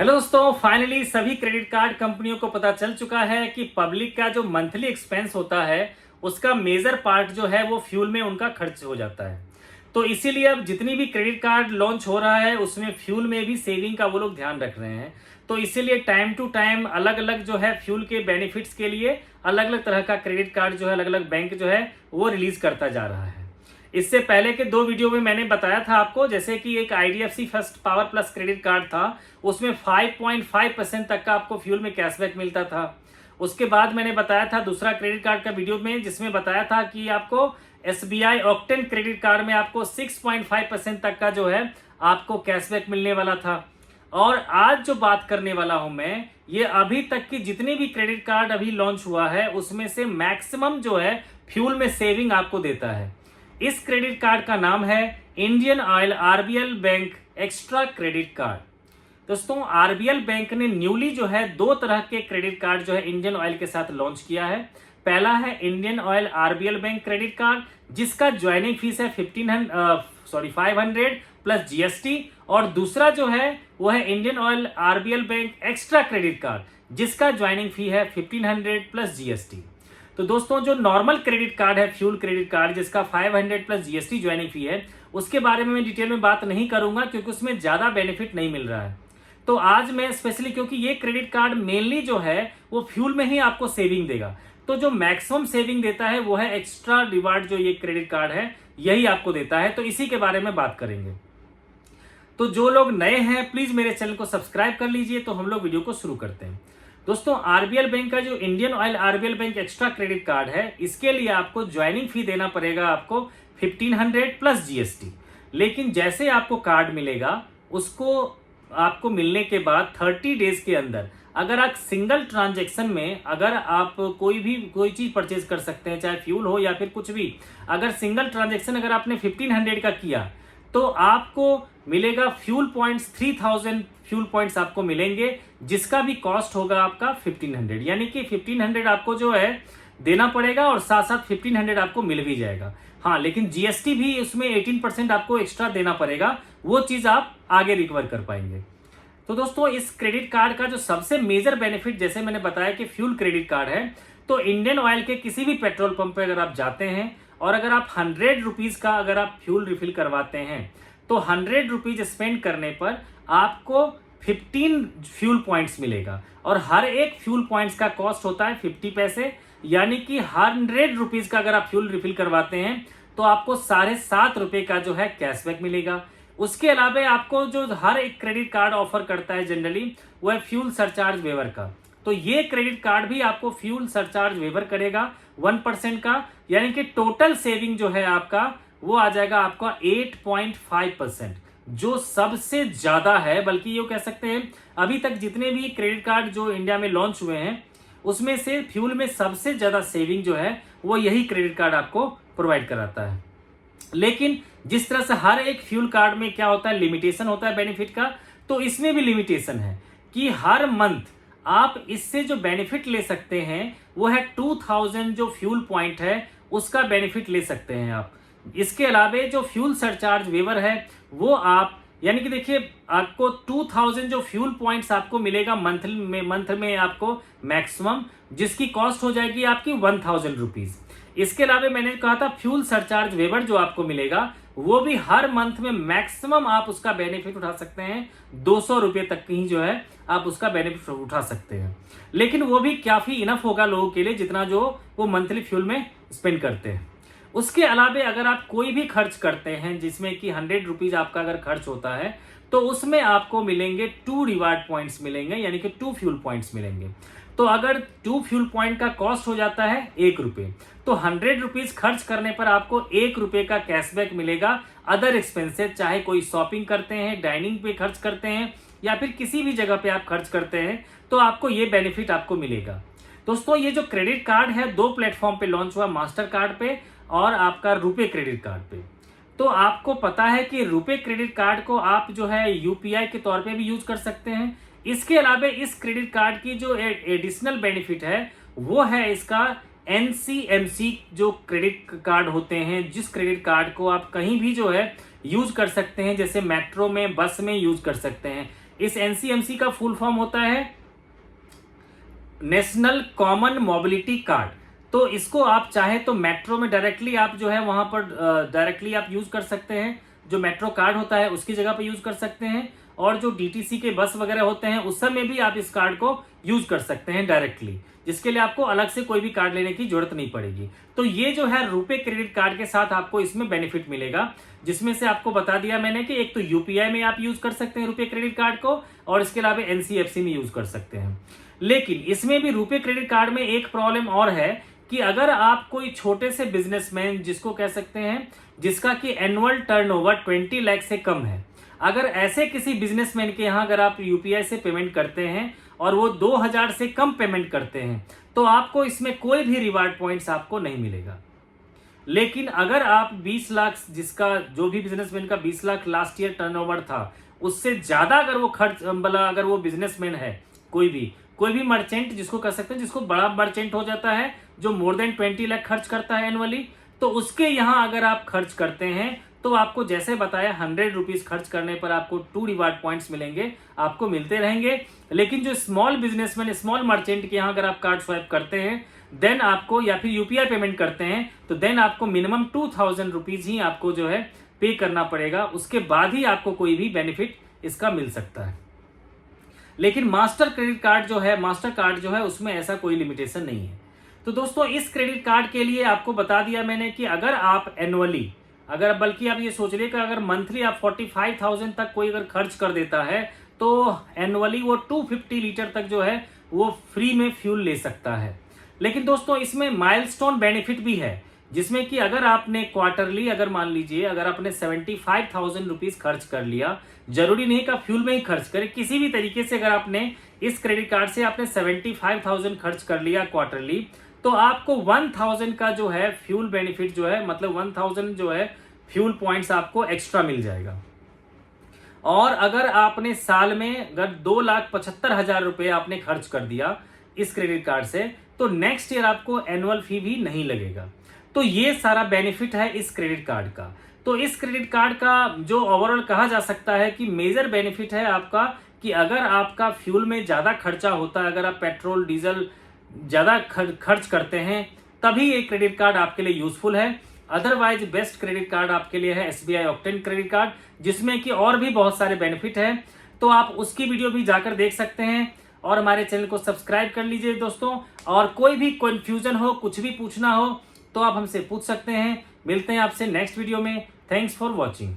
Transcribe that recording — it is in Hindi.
हेलो दोस्तों, फाइनली सभी क्रेडिट कार्ड कंपनियों को पता चल चुका है कि पब्लिक का जो मंथली एक्सपेंस होता है उसका मेजर पार्ट जो है वो फ्यूल में उनका खर्च हो जाता है। तो इसीलिए अब जितनी भी क्रेडिट कार्ड लॉन्च हो रहा है उसमें फ्यूल में भी सेविंग का वो लोग ध्यान रख रहे हैं। तो इसीलिए टाइम टू टाइम अलग अलग जो है फ्यूल के बेनिफिट्स के लिए अलग अलग तरह का क्रेडिट कार्ड जो है अलग अलग बैंक जो है वो रिलीज करता जा रहा है। इससे पहले के दो वीडियो में मैंने बताया था आपको, जैसे कि एक IDFC first power plus credit card था, उसमें 5.5% तक का आपको फ्यूल में कैशबैक मिलता था। उसके बाद मैंने बताया था दूसरा क्रेडिट कार्ड का वीडियो में, जिसमें बताया था कि आपको SBI ऑक्टेन क्रेडिट कार्ड में आपको 6.5% तक का जो है आपको कैशबैक मिलने वाला था। और आज जो बात करने वाला हूं मैं, ये अभी तक की जितने भी क्रेडिट कार्ड अभी लॉन्च हुआ है उसमें से मैक्सिमम जो है फ्यूल में सेविंग आपको देता है। इस क्रेडिट कार्ड का नाम है Indian oil RBL bank extra credit card. दोस्तों, RBL बैंक ने न्यूली जो है दो तरह के क्रेडिट कार्ड जो है इंडियन ऑयल के साथ लॉन्च किया है। पहला है Indian oil RBL bank credit card, जिसका ज्वाइनिंग फीस है 500 प्लस GST। और दूसरा जो है वो है Indian oil RBL bank extra credit card, जिसका ज्वाइनिंग फी है 1500 प्लस GST। तो दोस्तों, जो नॉर्मल क्रेडिट कार्ड है फ्यूल क्रेडिट कार्ड, जिसका 500 प्लस GST ज्वाइनिंग फी है, उसके बारे में मैं डिटेल में बात नहीं करूंगा क्योंकि उसमें ज्यादा बेनिफिट नहीं मिल रहा है। तो आज मैं स्पेशली, क्योंकि ये क्रेडिट कार्ड मेनली जो है वो फ्यूल में ही आपको सेविंग देगा, तो जो मैक्सिमम सेविंग देता है वो है एक्स्ट्रा रिवार्ड, जो ये क्रेडिट कार्ड है यही आपको देता है। तो इसी के बारे में बात करेंगे। तो जो लोग नए हैं प्लीज मेरे चैनल को सब्सक्राइब कर लीजिए। तो हम लोग वीडियो को शुरू करते हैं। दोस्तों, RBL बैंक का जो Indian oil RBL bank extra credit card है, इसके लिए आपको ज्वाइनिंग फी देना पड़ेगा आपको 1500 प्लस GST। लेकिन जैसे आपको कार्ड मिलेगा, उसको आपको मिलने के बाद 30 डेज के अंदर अगर आप सिंगल ट्रांजेक्शन में अगर आप कोई चीज परचेज कर सकते हैं, चाहे फ्यूल हो या फिर कुछ भी, अगर सिंगल ट्रांजेक्शन अगर आपने 1500 का किया तो आपको मिलेगा फ्यूल पॉइंट्स 3000 फ्यूल पॉइंट्स आपको मिलेंगे, जिसका भी कॉस्ट होगा आपका 1500। यानी कि 1500 आपको जो है देना पड़ेगा और साथ साथ 1500 आपको मिल भी जाएगा। हाँ, लेकिन GST भी उसमें 18% आपको एक्स्ट्रा देना पड़ेगा, वो चीज आप आगे रिकवर कर पाएंगे। तो दोस्तों, इस क्रेडिट कार्ड का जो सबसे मेजर बेनिफिट, जैसे मैंने बताया कि फ्यूल क्रेडिट कार्ड है, तो इंडियन ऑयल के किसी भी पेट्रोल पंप पे अगर आप जाते हैं और अगर आप 100 रुपीज का अगर आप फ्यूल रिफिल करवाते हैं, तो 100 रुपीज स्पेंड करने पर आपको 15 फ्यूल पॉइंट्स मिलेगा। और हर एक फ्यूल पॉइंट्स का कॉस्ट होता है 50 पैसे। यानी कि 100 रुपीज का अगर आप फ्यूल रिफिल करवाते हैं तो आपको 7.5 रुपए का जो है कैशबैक मिलेगा। उसके अलावा आपको जो हर एक क्रेडिट कार्ड ऑफर करता है जनरली, वो है फ्यूल सरचार्ज वेवर का। तो ये क्रेडिट कार्ड भी आपको फ्यूल सरचार्ज वेवर करेगा 1% का। यानी कि टोटल सेविंग जो है आपका वो आ जाएगा आपका 8.5%, जो सबसे ज्यादा है। बल्कि ये कह सकते हैं अभी तक जितने भी क्रेडिट कार्ड जो इंडिया में लॉन्च हुए हैं उसमें से फ्यूल में सबसे ज्यादा सेविंग जो है वो यही क्रेडिट कार्ड आपको प्रोवाइड कराता है। लेकिन जिस तरह से हर एक फ्यूल कार्ड में क्या होता है, लिमिटेशन होता है बेनिफिट का, तो इसमें भी लिमिटेशन है कि हर मंथ आप इससे जो बेनिफिट ले सकते हैं वो है 2000 जो फ्यूल पॉइंट है उसका बेनिफिट ले सकते हैं आप। इसके अलावा जो फ्यूल सरचार्ज वेवर है वो आप, यानी कि देखिए आपको 2000 जो फ्यूल पॉइंट्स आपको मिलेगा मंथ में आपको मैक्सिमम, जिसकी कॉस्ट हो जाएगी आपकी 1000 रुपीज। इसके अलावा मैंने कहा था फ्यूल सरचार्ज वेवर जो आपको मिलेगा वो भी हर मंथ में मैक्सिमम आप उसका बेनिफिट उठा सकते हैं 200 रुपए तक ही जो है आप उसका बेनिफिट उठा सकते हैं। लेकिन वो भी काफी इनफ होगा लोगों के लिए जितना जो वो मंथली फ्यूल में स्पेंड करते हैं। उसके अलावा अगर आप कोई भी खर्च करते हैं जिसमें कि 100 रुपीज आपका अगर खर्च होता है, तो उसमें आपको मिलेंगे 2 रिवार्ड पॉइंट्स मिलेंगे, यानी कि 2 फ्यूल पॉइंट्स मिलेंगे। तो अगर 2 फ्यूल पॉइंट का कॉस्ट हो जाता है 1 रुपए, तो 100 रुपीज खर्च करने पर आपको 1 रुपए का कैशबैक मिलेगा अदर एक्सपेंसेस, चाहे कोई शॉपिंग करते हैं, डाइनिंग पे खर्च करते हैं या फिर किसी भी जगह पे आप खर्च करते हैं, तो आपको ये बेनिफिट आपको मिलेगा। दोस्तों, ये जो क्रेडिट कार्ड है 2 प्लेटफॉर्म पे लॉन्च हुआ, मास्टर कार्ड पे और आपका रुपे क्रेडिट कार्ड पे। तो आपको पता है कि रुपे क्रेडिट कार्ड को आप जो है UPI के तौर पे भी यूज कर सकते हैं। इसके अलावा इस क्रेडिट कार्ड की जो एडिशनल बेनिफिट है वो है इसका NCMC जो क्रेडिट कार्ड होते हैं, जिस क्रेडिट कार्ड को आप कहीं भी जो है यूज कर सकते हैं, जैसे मेट्रो में, बस में यूज कर सकते हैं। इस एनसीएमसी का फुल फॉर्म होता है नेशनल कॉमन मोबिलिटी कार्ड। तो इसको आप चाहे तो मेट्रो में डायरेक्टली आप जो है वहां पर डायरेक्टली आप यूज कर सकते हैं, जो मेट्रो कार्ड होता है उसकी जगह पर यूज कर सकते हैं, और जो डीटीसी के बस वगैरह होते हैं उस समय भी आप इस कार्ड को यूज कर सकते हैं डायरेक्टली, जिसके लिए आपको अलग से कोई भी कार्ड लेने की जरूरत नहीं पड़ेगी। तो ये जो है रुपे क्रेडिट कार्ड के साथ आपको इसमें बेनिफिट मिलेगा, जिसमें से आपको बता दिया मैंने कि एक तो यूपीआई में आप यूज कर सकते हैं रुपे क्रेडिट कार्ड को, और इसके अलावा एनसीएफसी में यूज कर सकते हैं। लेकिन इसमें भी रुपे क्रेडिट कार्ड में एक प्रॉब्लम और है कि अगर आप कोई छोटे से बिजनेसमैन जिसको कह सकते हैं जिसका कि एनुअल टर्नओवर 20 लाख से कम है, अगर ऐसे किसी बिजनेसमैन के यहाँ अगर आप यूपीआई से पेमेंट करते हैं और वो 2000 से कम पेमेंट करते हैं तो आपको इसमें कोई भी रिवार्ड पॉइंट्स आपको नहीं मिलेगा। लेकिन अगर आप 20 लाख, जिसका जो भी बिजनेसमैन का 20 लाख लास्ट ईयर टर्नओवर था, उससे ज्यादा अगर वो खर्च अगर वो बिजनेसमैन है, कोई भी मर्चेंट जिसको कह सकते हैं, जिसको बड़ा मर्चेंट हो जाता है जो मोर देन 20 लाख खर्च करता है एनुअली, तो उसके यहाँ अगर आप खर्च करते हैं तो आपको जैसे बताया 100 रुपीज खर्च करने पर आपको 2 रिवार्ड पॉइंट्स मिलेंगे, आपको मिलते रहेंगे। लेकिन जो स्मॉल बिजनेसमैन, स्मॉल मर्चेंट के यहाँ अगर आप कार्ड स्वाइप करते हैं देन आपको, या फिर यूपीआई पेमेंट करते हैं तो देन आपको मिनिमम 2000 रुपीज ही आपको जो है पे करना पड़ेगा, उसके बाद ही आपको कोई भी बेनिफिट इसका मिल सकता है। लेकिन मास्टर कार्ड जो है उसमें ऐसा कोई लिमिटेशन नहीं है। तो दोस्तों इस क्रेडिट कार्ड के लिए आपको बता दिया मैंने कि अगर आप एनुअली, अगर बल्कि आप ये सोच रहे कि अगर मंथली आप 45,000 तक कोई अगर खर्च कर देता है तो एनुअली वो 250 लीटर तक जो है वो फ्री में फ्यूल ले सकता है। लेकिन दोस्तों इसमें माइलस्टोन बेनिफिट भी है, जिसमें कि अगर आपने क्वार्टरली, अगर मान लीजिए अगर आपने 75,000 रुपीज खर्च कर लिया, जरूरी नहीं कि आप फ्यूल में ही खर्च करें, किसी भी तरीके से अगर आपने इस क्रेडिट कार्ड से आपने 75,000 खर्च कर लिया क्वार्टरली, तो आपको 1000 का जो है फ्यूल बेनिफिट जो है, मतलब 1000 जो है फ्यूल पॉइंट्स आपको एक्स्ट्रा मिल जाएगा। और अगर आपने साल में अगर 2,75,000 रुपए आपने खर्च कर दिया इस क्रेडिट कार्ड से, तो नेक्स्ट ईयर आपको एनुअल फी भी नहीं लगेगा। तो ये सारा बेनिफिट है इस क्रेडिट कार्ड का। तो इस क्रेडिट कार्ड का जो ओवरऑल कहा जा सकता है कि मेजर बेनिफिट है आपका, कि अगर आपका फ्यूल में ज्यादा खर्चा होता है, अगर आप पेट्रोल डीजल ज्यादा खर्च करते हैं, तभी ये क्रेडिट कार्ड आपके लिए यूजफुल है। अदरवाइज बेस्ट क्रेडिट कार्ड आपके लिए है एसबीआई ऑक्टेन क्रेडिट कार्ड, जिसमें कि और भी बहुत सारे बेनिफिट है। तो आप उसकी वीडियो भी जाकर देख सकते हैं, और हमारे चैनल को सब्सक्राइब कर लीजिए दोस्तों। और कोई भी कंफ्यूजन हो, कुछ भी पूछना हो तो आप हमसे पूछ सकते हैं। मिलते हैं आपसे नेक्स्ट वीडियो में। Thanks for watching.